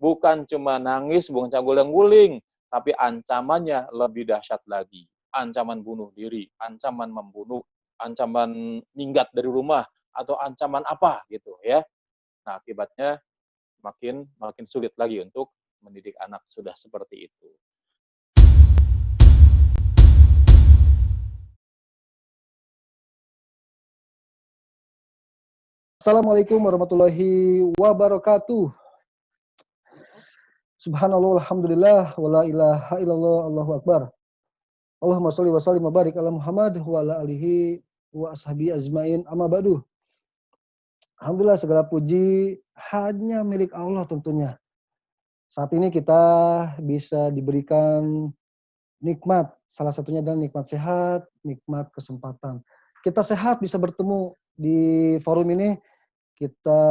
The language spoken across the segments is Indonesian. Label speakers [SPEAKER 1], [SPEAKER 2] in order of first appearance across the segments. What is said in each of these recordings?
[SPEAKER 1] bukan cuma nangis, bukan cuma guling-guling, tapi ancamannya lebih dahsyat lagi. Ancaman bunuh diri, ancaman membunuh, ancaman minggat dari rumah, atau ancaman apa gitu ya. Nah, akibatnya makin sulit lagi untuk mendidik anak sudah seperti itu.
[SPEAKER 2] Assalamualaikum warahmatullahi wabarakatuh. Subhanallah, alhamdulillah, wala ilaha illallah, Allahu akbar. Allahumma sholli wa sallim wa barik ala Muhammad wa ala alihi wa ashabi ajmain, amma ba'du. Alhamdulillah, segala puji hanya milik Allah tentunya. Saat ini kita bisa diberikan nikmat, salah satunya adalah nikmat sehat, nikmat kesempatan. Kita sehat bisa bertemu di forum ini, kita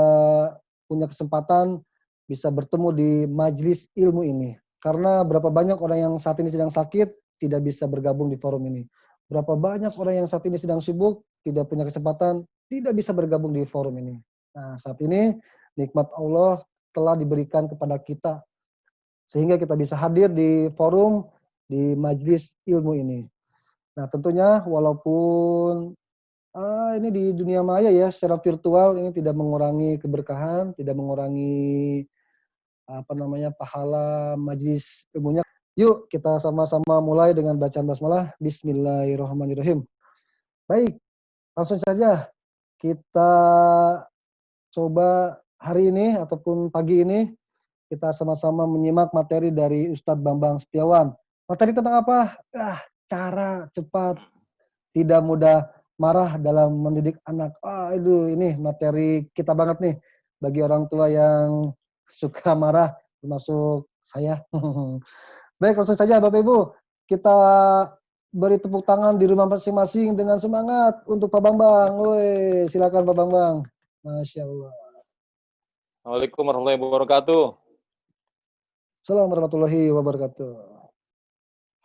[SPEAKER 2] punya kesempatan bisa bertemu di majelis ilmu ini. Karena berapa banyak orang yang saat ini sedang sakit, tidak bisa bergabung di forum ini. Berapa banyak orang yang saat ini sedang sibuk, tidak punya kesempatan, tidak bisa bergabung di forum ini. Nah, saat ini nikmat Allah telah diberikan kepada kita, sehingga kita bisa hadir di forum, di majelis ilmu ini. Nah, tentunya walaupun ini di dunia maya ya, secara virtual ini tidak mengurangi keberkahan, tidak mengurangi pahala majelis ilmunya. Yuk kita sama-sama mulai dengan bacaan basmalah. Bismillahirrahmanirrahim. Baik, langsung saja kita coba hari ini ataupun pagi ini kita sama-sama menyimak materi dari Ustadz Bambang Setiawan. Materi tentang apa? Cara cepat tidak mudah marah dalam mendidik anak. Ini materi kita banget nih bagi orang tua yang suka marah, termasuk saya. Baik, langsung saja Bapak Ibu, kita beri tepuk tangan di rumah masing-masing dengan semangat untuk Pak Bambang. Woi, silakan Pak Bambang. Masya Allah.
[SPEAKER 1] Assalamualaikum warahmatullahi wabarakatuh.
[SPEAKER 2] Assalamualaikum warahmatullahi wabarakatuh.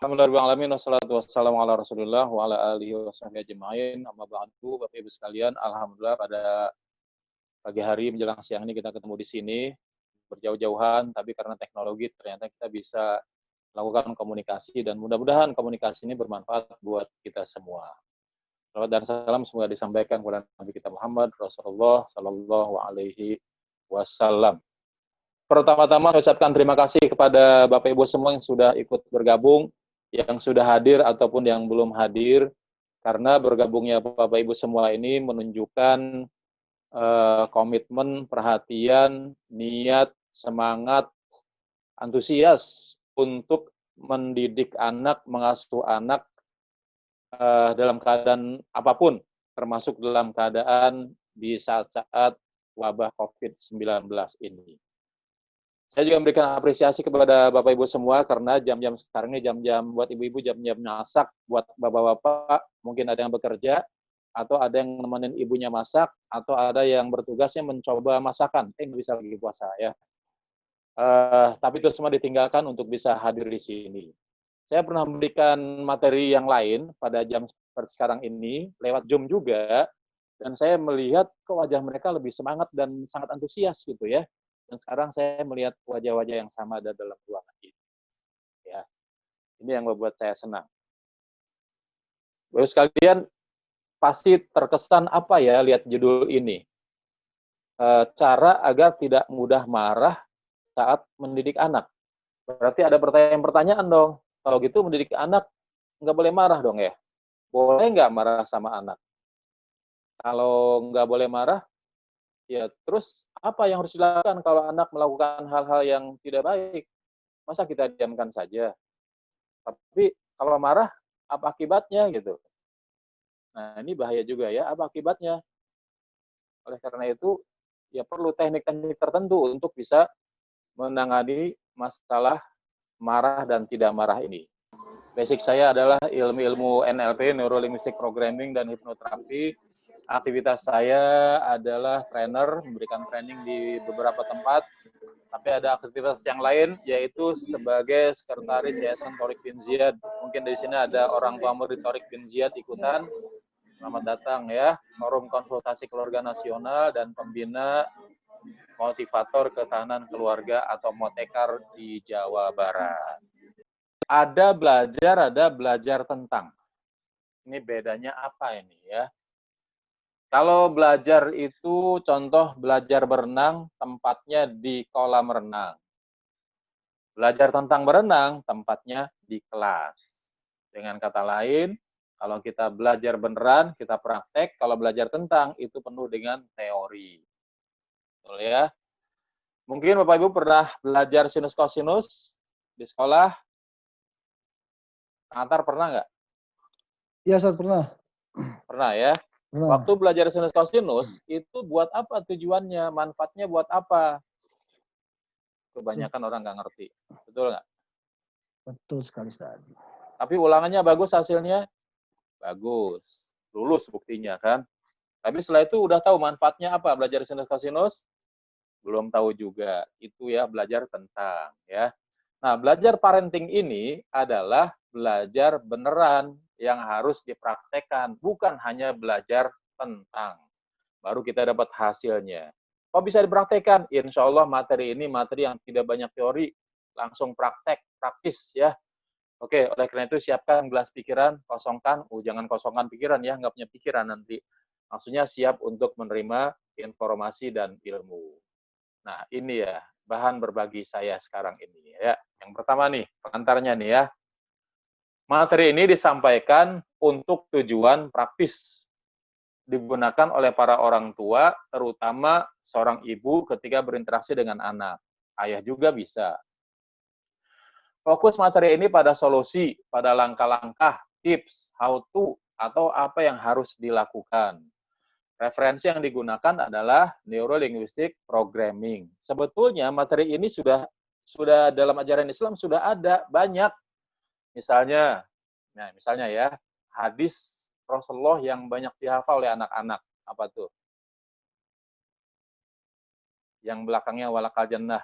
[SPEAKER 1] Alhamdulillahirrahmanirrahim. Wassalatu wassalamu ala rasulillah wa ala alihi wa sahbihi ajma'in. Amma ba'du, Bapak Ibu sekalian, alhamdulillah pada pagi hari menjelang siang ini kita ketemu di sini berjauh-jauhan, tapi karena teknologi ternyata kita bisa melakukan komunikasi dan mudah-mudahan komunikasi ini bermanfaat buat kita semua. Salawat dan salam semoga disampaikan kepada Nabi kita Muhammad Rasulullah Sallallahu Alaihi Wasallam. Pertama-tama saya ucapkan terima kasih kepada Bapak Ibu semua yang sudah ikut bergabung, yang sudah hadir ataupun yang belum hadir, karena bergabungnya Bapak Ibu semua ini menunjukkan komitmen, perhatian, niat, semangat, antusias untuk mendidik anak, mengasuh anak dalam keadaan apapun, termasuk dalam keadaan di saat-saat wabah COVID-19 ini. Saya juga memberikan apresiasi kepada Bapak Ibu semua karena jam-jam sekarang ini jam-jam buat ibu-ibu, jam-jam masak, buat bapak-bapak mungkin ada yang bekerja, atau ada yang nemenin ibunya masak, atau ada yang bertugasnya mencoba masakan, nggak bisa lagi puasa ya. Tapi itu semua ditinggalkan untuk bisa hadir di sini. Saya pernah memberikan materi yang lain pada jam seperti sekarang ini, lewat Zoom juga, dan saya melihat kok wajah mereka lebih semangat dan sangat antusias gitu ya. Dan sekarang saya melihat wajah-wajah yang sama ada dalam ruangan ini. Ya, ini yang membuat saya senang. Bapak sekalian, pasti terkesan apa ya lihat judul ini? Cara agar tidak mudah marah saat mendidik anak. Berarti ada pertanyaan-pertanyaan dong. Kalau gitu mendidik anak nggak boleh marah dong ya? Boleh nggak marah sama anak? Kalau nggak boleh marah, ya terus apa yang harus dilakukan kalau anak melakukan hal-hal yang tidak baik? Masa kita diamkan saja? Tapi kalau marah, apa akibatnya gitu? Nah ini bahaya juga ya, apa akibatnya? Oleh karena itu, ya perlu teknik-teknik tertentu untuk bisa menangani masalah marah dan tidak marah ini. Basic saya adalah ilmu-ilmu NLP, Neuro Linguistic Programming, dan hipnoterapi. Aktivitas saya adalah trainer, memberikan training di beberapa tempat. Tapi ada aktivitas yang lain, yaitu sebagai sekretaris Yayasan Thoriq bin Ziyad. Mungkin di sini ada orang tua murid Thoriq bin Ziyad ikutan. Selamat datang ya, Forum Konsultasi Keluarga Nasional dan pembina motivator ketahanan keluarga atau motekar di Jawa Barat. Ada belajar tentang. Ini bedanya apa ini ya? Kalau belajar itu contoh belajar berenang, tempatnya di kolam renang. Belajar tentang berenang, tempatnya di kelas. Dengan kata lain, kalau kita belajar beneran, kita praktek. Kalau belajar tentang, itu penuh dengan teori. Betul ya? Mungkin Bapak Ibu pernah belajar sinus kosinus di sekolah? Antar pernah nggak?
[SPEAKER 2] Iya, Ustaz, pernah.
[SPEAKER 1] Pernah ya?
[SPEAKER 2] Pernah.
[SPEAKER 1] Waktu belajar sinus kosinus, itu buat apa tujuannya? Manfaatnya buat apa? Kebanyakan orang nggak ngerti. Betul nggak?
[SPEAKER 2] Betul sekali, Ustaz.
[SPEAKER 1] Tapi ulangannya bagus hasilnya? Bagus. Lulus buktinya kan? Tapi setelah itu udah tahu manfaatnya apa belajar sinus kosinus? Belum tahu juga. Itu ya belajar tentang ya. Nah, belajar parenting ini adalah belajar beneran yang harus dipraktekkan, bukan hanya belajar tentang. Baru kita dapat hasilnya. Kok bisa dipraktekkan? Insya Allah materi ini materi yang tidak banyak teori, langsung praktek, praktis ya. Oke, oleh karena itu siapkan gelas pikiran, kosongkan, jangan kosongkan pikiran ya, nggak punya pikiran nanti. Maksudnya siap untuk menerima informasi dan ilmu. Nah, ini ya, bahan berbagi saya sekarang ini ya. Yang pertama nih, pengantarnya nih ya. Materi ini disampaikan untuk tujuan praktis. Digunakan oleh para orang tua, terutama seorang ibu ketika berinteraksi dengan anak. Ayah juga bisa. Fokus materi ini pada solusi, pada langkah-langkah, tips, how to, atau apa yang harus dilakukan. Referensi yang digunakan adalah Neuro-Linguistic Programming. Sebetulnya materi ini sudah dalam ajaran Islam sudah ada banyak. Misalnya ya, hadis Rasulullah yang banyak dihafal oleh anak-anak. Apa tuh? Yang belakangnya walakal jannah,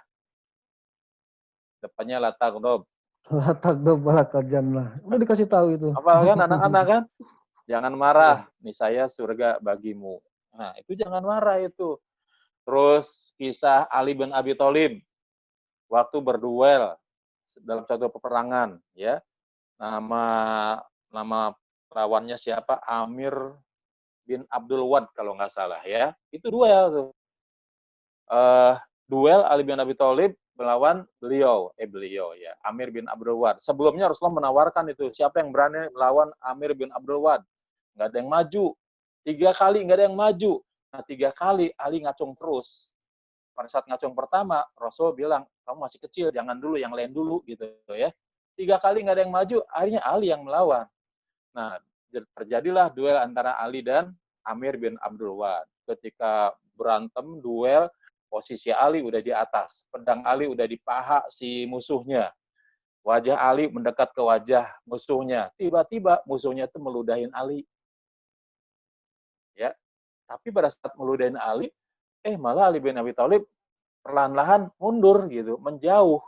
[SPEAKER 1] depannya la taghdab.
[SPEAKER 2] La taghdab wa lakal jannah. Udah dikasih tahu itu.
[SPEAKER 1] Apa kan anak-anak kan? Jangan
[SPEAKER 2] Iya.
[SPEAKER 1] marah, niscaya surga bagimu. Nah, itu jangan marah itu. Terus kisah Ali bin Abi Thalib waktu berduel dalam suatu peperangan, ya. Nama nama lawannya siapa? Amir bin Abdul Wad kalau nggak salah ya. Itu duel tuh. Uh, duel Ali bin Abi Thalib melawan beliau ya, Amir bin Abdul Wad. Sebelumnya Rasulullah menawarkan itu, siapa yang berani melawan Amir bin Abdul Wad? Nggak ada yang maju. 3 kali nggak ada yang maju. Nah, 3 kali Ali ngacung terus. Pada saat ngacung pertama, Rasul bilang, kamu masih kecil, jangan dulu, yang lain dulu gitu ya. 3 kali nggak ada yang maju, akhirnya Ali yang melawan. Nah, terjadilah duel antara Ali dan Amir bin Abdul Wad. Ketika berantem, duel, posisi Ali udah di atas. Pedang Ali udah di paha si musuhnya. Wajah Ali mendekat ke wajah musuhnya. Tiba-tiba musuhnya itu meludahin Ali. Ya, tapi pada saat meludahin Ali, malah Ali bin Abi Thalib perlahan-lahan mundur gitu, menjauh.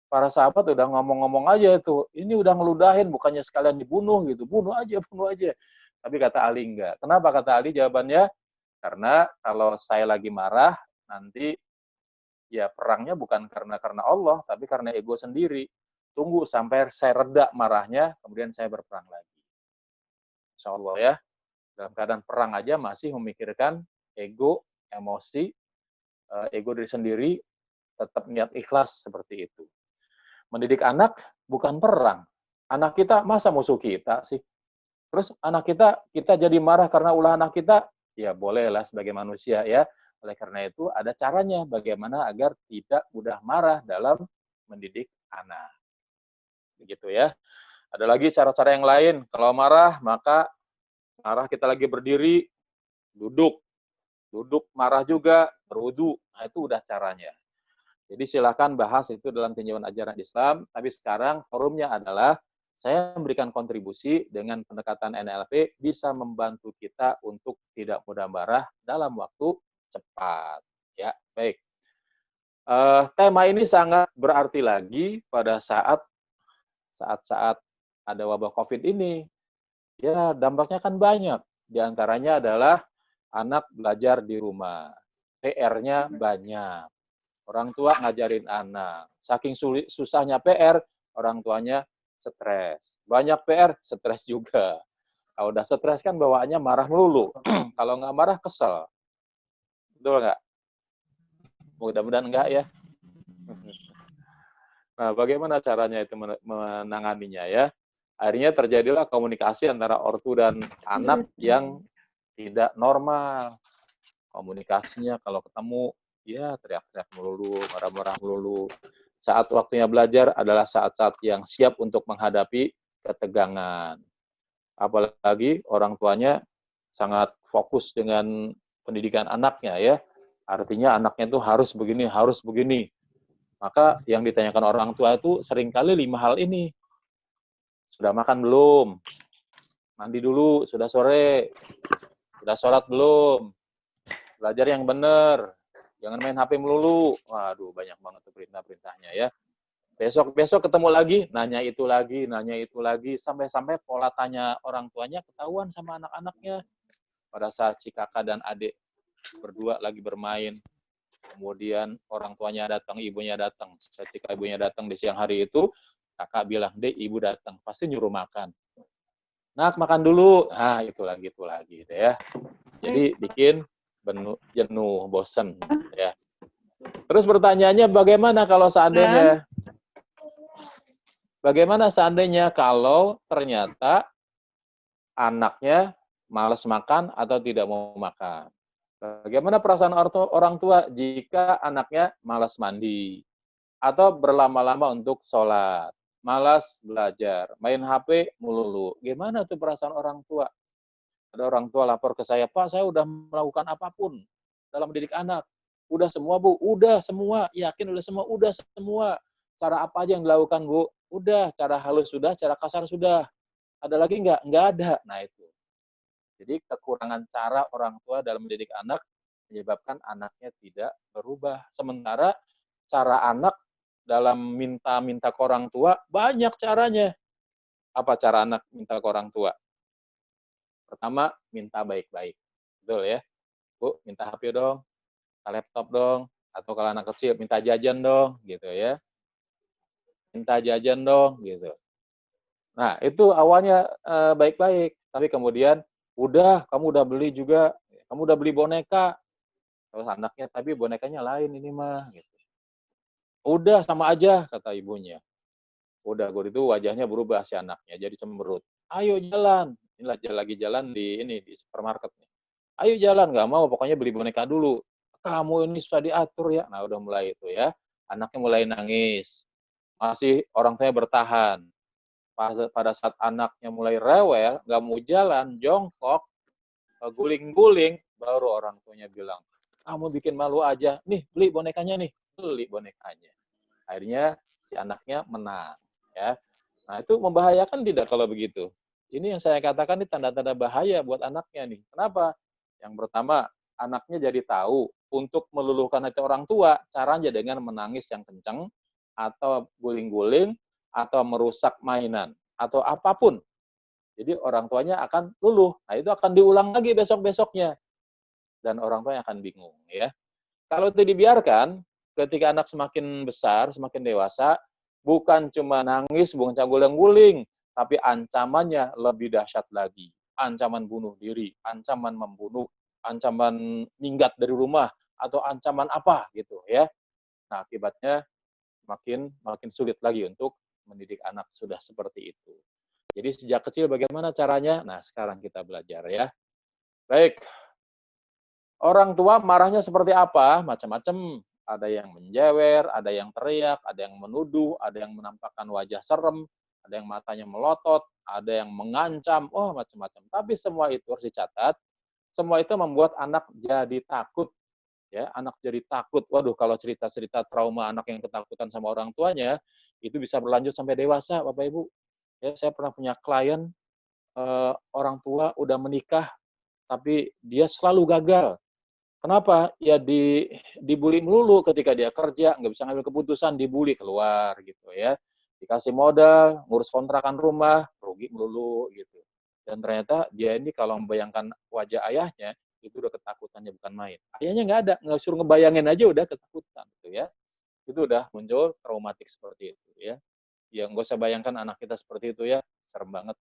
[SPEAKER 1] Para sahabat udah ngomong-ngomong aja itu, ini udah ngeludahin, bukannya sekalian dibunuh gitu, bunuh aja, bunuh aja. Tapi kata Ali enggak. Kenapa kata Ali? Jawabannya, karena kalau saya lagi marah, nanti ya perangnya bukan karena Allah, tapi karena ego sendiri. Tunggu sampai saya reda marahnya, kemudian saya berperang lagi. Insya Allah ya, dalam keadaan perang aja masih memikirkan ego, emosi, ego diri sendiri, tetap niat ikhlas seperti itu. Mendidik anak bukan perang. Anak kita masa musuh kita sih? Terus anak kita jadi marah karena ulah anak kita? Ya bolehlah sebagai manusia ya. Oleh karena itu ada caranya bagaimana agar tidak mudah marah dalam mendidik anak. Begitu ya. Ada lagi cara-cara yang lain. Kalau marah, maka marah kita lagi berdiri, duduk. Duduk marah juga, berwudu. Nah, itu udah caranya. Jadi silakan bahas itu dalam tinjauan ajaran Islam, tapi sekarang forumnya adalah saya memberikan kontribusi dengan pendekatan NLP bisa membantu kita untuk tidak mudah marah dalam waktu cepat. Ya, baik. Tema ini sangat berarti lagi pada saat ada wabah COVID ini. Ya, dampaknya kan banyak. Di antaranya adalah anak belajar di rumah. PR-nya banyak. Orang tua ngajarin anak. Saking susahnya PR, orang tuanya stres. Banyak PR, stres juga. Kalau udah stres kan bawaannya marah melulu. Kalau nggak marah, kesel. Betul nggak? Mudah-mudahan enggak ya. Nah, bagaimana caranya itu menanganinya ya? Akhirnya terjadilah komunikasi antara ortu dan anak yang tidak normal. Komunikasinya kalau ketemu, ya teriak-teriak melulu, marah-marah melulu. Saat waktunya belajar adalah saat-saat yang siap untuk menghadapi ketegangan. Apalagi orang tuanya sangat fokus dengan pendidikan anaknya ya. Artinya anaknya itu harus begini, harus begini. Maka yang ditanyakan orang tua itu seringkali 5 hal ini. Sudah makan belum? Mandi dulu, sudah sore. Sudah sholat belum? Belajar yang benar. Jangan main HP melulu. Waduh, banyak banget tuh perintah-perintahnya ya. Besok-besok ketemu lagi, nanya itu lagi, nanya itu lagi. Sampai-sampai pola tanya orang tuanya ketahuan sama anak-anaknya. Pada saat si kakak dan adik berdua lagi bermain, kemudian orang tuanya datang, ibunya datang. Ketika ibunya datang di siang hari itu, kakak bilang, "Dek, ibu datang." Pasti nyuruh makan. Nak, makan dulu. Nah, itu lagi gitu ya. Jadi bikin jenuh, bosen ya. Terus pertanyaannya bagaimana seandainya kalau ternyata anaknya malas makan atau tidak mau makan? Bagaimana perasaan orang tua jika anaknya malas mandi atau berlama-lama untuk sholat, malas belajar, main HP melulu? Gimana tuh perasaan orang tua? Ada orang tua lapor ke saya, "Pak, saya udah melakukan apapun dalam mendidik anak. Udah semua, Bu. Udah semua. Yakin udah semua? Udah semua. Cara apa aja yang dilakukan, Bu? Udah. Cara halus sudah, cara kasar sudah. Ada lagi nggak? Nggak ada." Nah, itu. Jadi kekurangan cara orang tua dalam mendidik anak menyebabkan anaknya tidak berubah. Sementara cara anak dalam minta-minta ke orang tua banyak caranya. Apa cara anak minta ke orang tua? Pertama, minta baik-baik. Betul ya? "Bu, minta HP dong, minta laptop dong." Atau kalau anak kecil, "Minta jajan dong," gitu ya. "Minta jajan dong," gitu. Nah, itu awalnya, baik-baik, tapi kemudian, "Udah, kamu udah beli juga, kamu udah beli boneka." Terus anaknya, "Tapi bonekanya lain ini mah," gitu. "Udah, sama aja," kata ibunya. Udah gitu wajahnya berubah si anaknya, jadi cemberut. "Ayo jalan." Ini lagi jalan di supermarket nih. "Ayo jalan." "Nggak mau, pokoknya beli boneka dulu." "Kamu ini susah diatur ya." Nah, udah mulai itu ya. Anaknya mulai nangis. Masih orang tuanya bertahan. Pada saat anaknya mulai rewel, nggak mau jalan, jongkok, guling-guling, baru orang tuanya bilang, "Kamu bikin malu aja. Nih, beli bonekanya nih." Beli bonekanya. Akhirnya si anaknya menang, ya. Nah, itu membahayakan tidak kalau begitu? Ini yang saya katakan ini tanda-tanda bahaya buat anaknya nih. Kenapa? Yang pertama, anaknya jadi tahu untuk meluluhkan hati orang tua, caranya dengan menangis yang kencang, atau guling-guling, atau merusak mainan, atau apapun. Jadi orang tuanya akan luluh. Nah, itu akan diulang lagi besok-besoknya. Dan orang tuanya akan bingung, ya. Kalau itu dibiarkan, ketika anak semakin besar, semakin dewasa, bukan cuma nangis, bukan cuma guling-guling, tapi ancamannya lebih dahsyat lagi. Ancaman bunuh diri, ancaman membunuh, ancaman minggat dari rumah, atau ancaman apa gitu ya. Nah, akibatnya makin makin sulit lagi untuk mendidik anak sudah seperti itu. Jadi sejak kecil bagaimana caranya? Nah, sekarang kita belajar ya. Baik, orang tua marahnya seperti apa? Macam-macam. Ada yang menjewer, ada yang teriak, ada yang menuduh, ada yang menampakkan wajah serem, ada yang matanya melotot, ada yang mengancam, oh macam-macam. Tapi semua itu harus dicatat, semua itu membuat anak jadi takut. Ya, anak jadi takut. Waduh, kalau cerita-cerita trauma anak yang ketakutan sama orang tuanya, itu bisa berlanjut sampai dewasa, Bapak Ibu. Ya, saya pernah punya klien, orang tua udah menikah, tapi dia selalu gagal. Kenapa? Ya dibully melulu ketika dia kerja, nggak bisa ngambil keputusan, dibully keluar gitu ya. Dikasih modal, ngurus kontrakan rumah, rugi melulu gitu. Dan ternyata dia ini kalau membayangkan wajah ayahnya, itu udah ketakutannya bukan main. Ayahnya nggak ada, nggak suruh ngebayangin aja udah ketakutan gitu ya. Itu udah muncul traumatik seperti itu ya. Ya nggak usah bayangkan anak kita seperti itu ya, serem banget.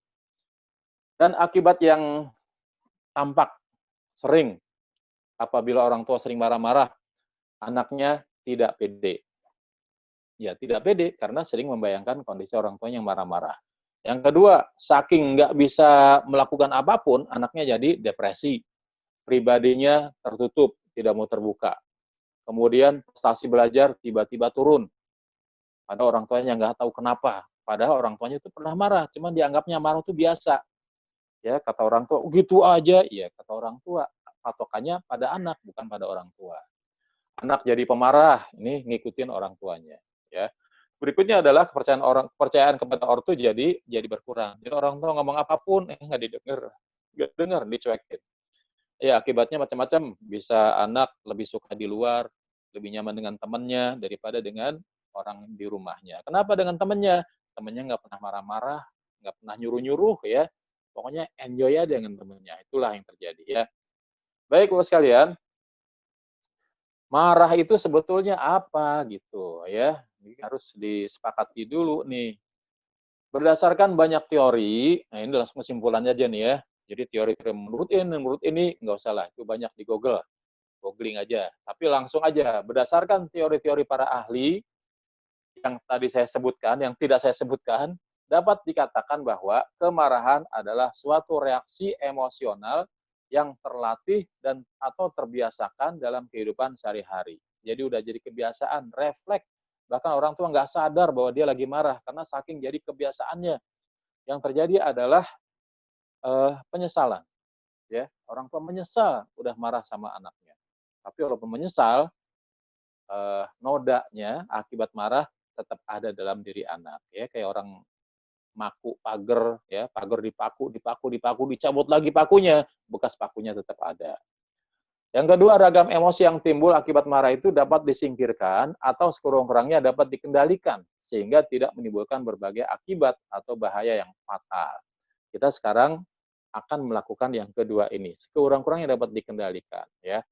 [SPEAKER 1] Dan akibat yang tampak sering apabila orang tua sering marah-marah, anaknya tidak pede. Ya, tidak pede karena sering membayangkan kondisi orang tuanya yang marah-marah. Yang kedua, saking nggak bisa melakukan apapun, anaknya jadi depresi. Pribadinya tertutup, tidak mau terbuka. Kemudian prestasi belajar tiba-tiba turun. Ada orang tuanya nggak tahu kenapa. Padahal orang tuanya itu pernah marah, cuman dianggapnya marah itu biasa. Ya, kata orang tua, gitu aja. Ya, kata orang tua, patokannya pada anak, bukan pada orang tua. Anak jadi pemarah, ini ngikutin orang tuanya. Ya. Berikutnya adalah kepercayaan kepada orang tua jadi berkurang. Jadi orang tua ngomong apapun, nggak didengar, nggak dengar, dicuekin. Ya, akibatnya macam-macam. Bisa anak lebih suka di luar, lebih nyaman dengan temannya daripada dengan orang di rumahnya. Kenapa dengan temannya? Temannya nggak pernah marah-marah, nggak pernah nyuruh-nyuruh ya. Pokoknya enjoy aja dengan temannya. Itulah yang terjadi ya. Baik, Bapak sekalian, marah itu sebetulnya apa gitu ya. Ini harus disepakati dulu nih. Berdasarkan banyak teori, nah ini langsung kesimpulannya aja nih ya. Jadi teori-teori menurut ini nggak usah lah, itu banyak di Google, googling aja. Tapi langsung aja, berdasarkan teori-teori para ahli yang tadi saya sebutkan, yang tidak saya sebutkan, dapat dikatakan bahwa kemarahan adalah suatu reaksi emosional yang terlatih dan atau terbiasakan dalam kehidupan sehari-hari. Jadi udah jadi kebiasaan, refleks. Bahkan orang tua nggak sadar bahwa dia lagi marah karena saking jadi kebiasaannya. Yang terjadi adalah penyesalan. Ya, orang tua menyesal udah marah sama anaknya. Tapi walaupun menyesal, nodanya akibat marah tetap ada dalam diri anak. Ya, kayak orang maku pagar, ya, pagar dipaku, dicabut lagi pakunya, bekas pakunya tetap ada. Yang kedua, ragam emosi yang timbul akibat marah itu dapat disingkirkan atau sekurang-kurangnya dapat dikendalikan sehingga tidak menimbulkan berbagai akibat atau bahaya yang fatal. Kita sekarang akan melakukan yang kedua ini, sekurang-kurangnya dapat dikendalikan ya.